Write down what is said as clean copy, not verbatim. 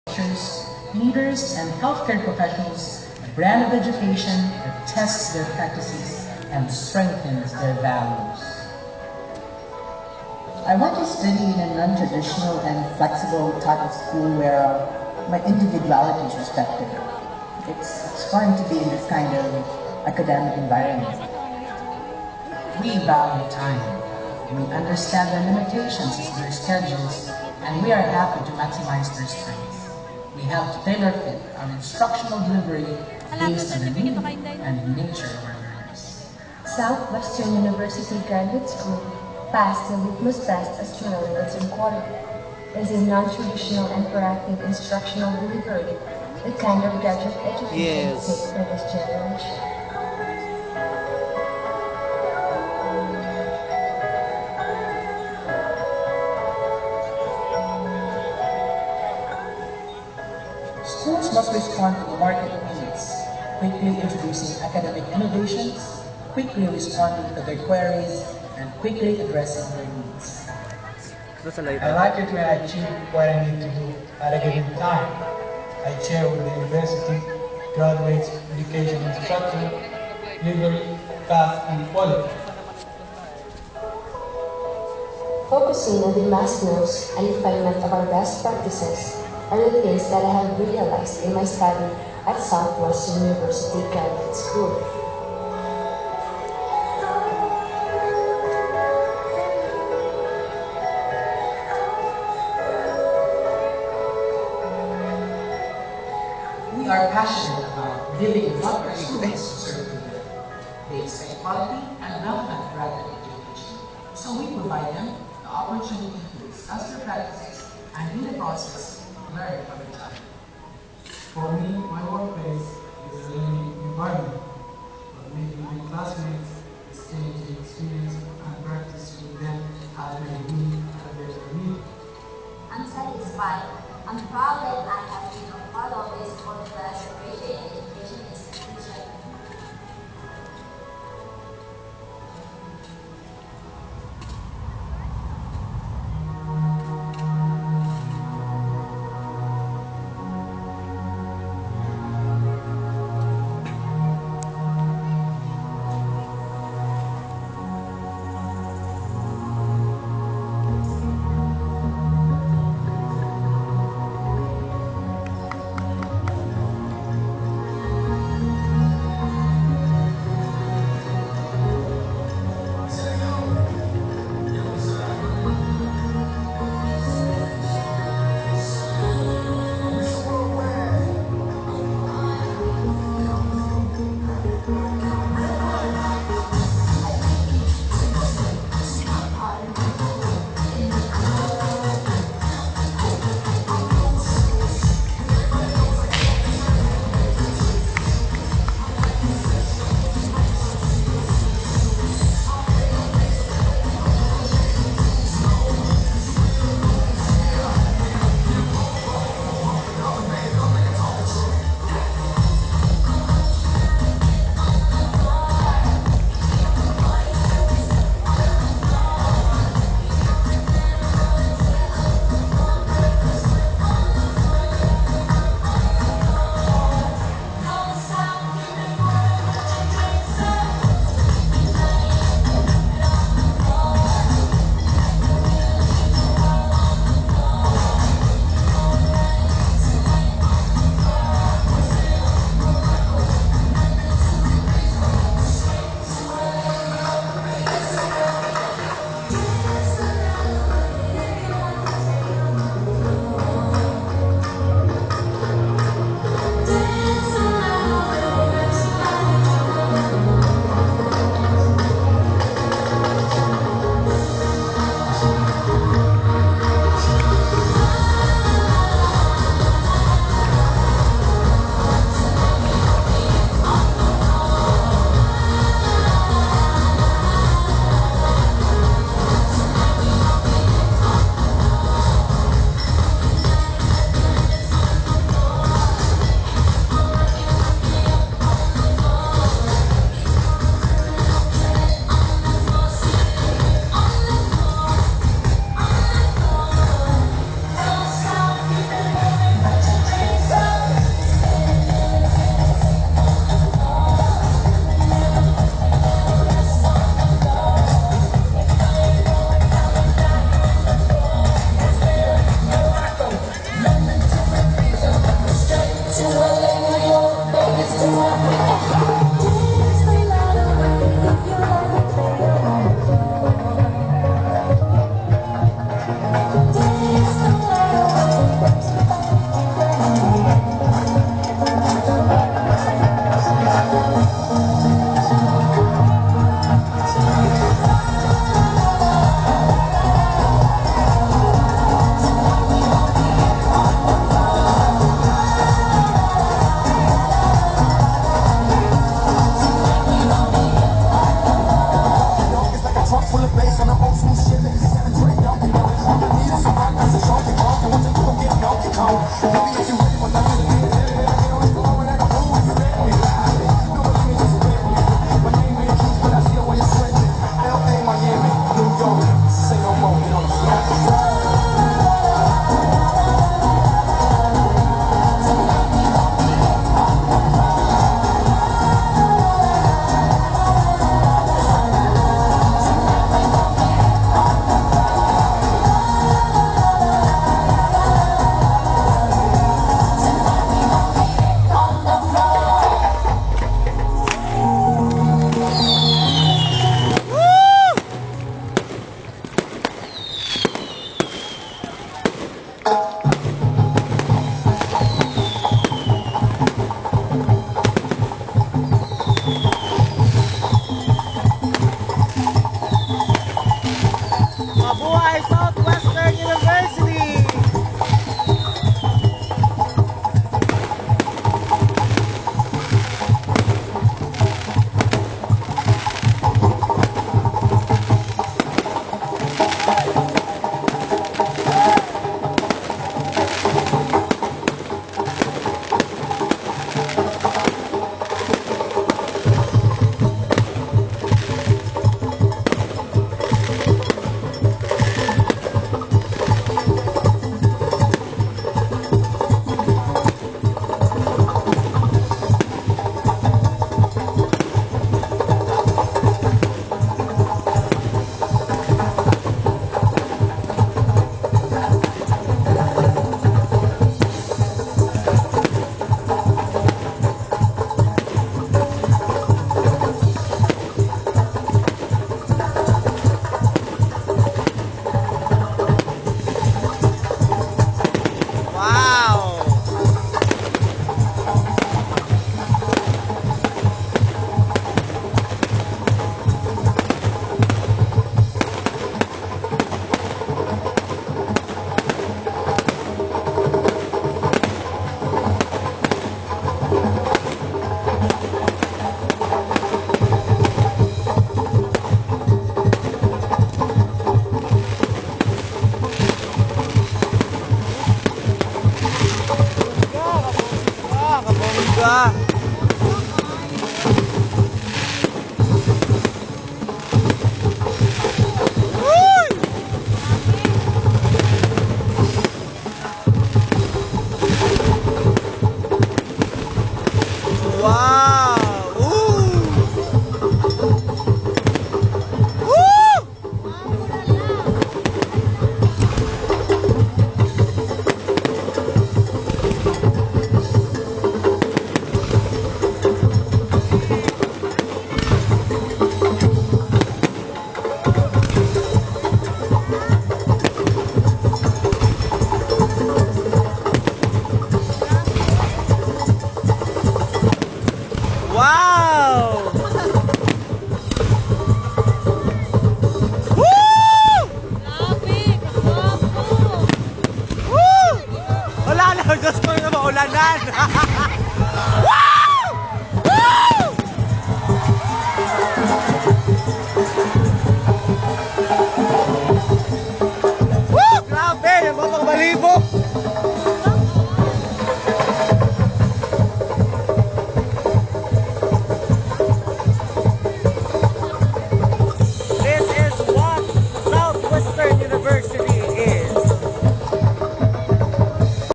teachers, leaders, and healthcare professionals a brand of education that tests their practices and strengthens their values. I want to study in a non-traditional and flexible type of school where my individuality is respected. It's fun to be in this kind of academic environment. We value time. We understand their limitations as their schedules, and we are happy to maximize their strengths. We have to tailor fit our instructional delivery based on the need and nature of our learners. Southwestern University Graduate School passed the litmus test as to know its own quality. It is a non-traditional and proactive instructional delivery, the kind of graduate education we take for this generation. Schools must respond to the market needs, quickly introducing academic innovations, quickly responding to their queries, and quickly addressing their needs. I like it when I achieve what I need to do at a given time. I share with the university, graduates, education and structure, delivery, path, and quality. Focusing on the mass notes and refinement of our best practices are the things that I have realized in my study at Southwestern University Graduate School. We are passionate about giving what our students deserve to get. They expect quality and relevant graduate education, so we provide them the opportunity to discuss their practices and in the process, learn from each other. For me, my workplace is a learning environment, but making my classmates exchange the experience and practice with them has made me a better me. I'm satisfied. I'm proud that I have been a part of this world-class graduate education institution. Ah. Wow! Wow! Woo! Woo! Wala na, just ko na maulanan.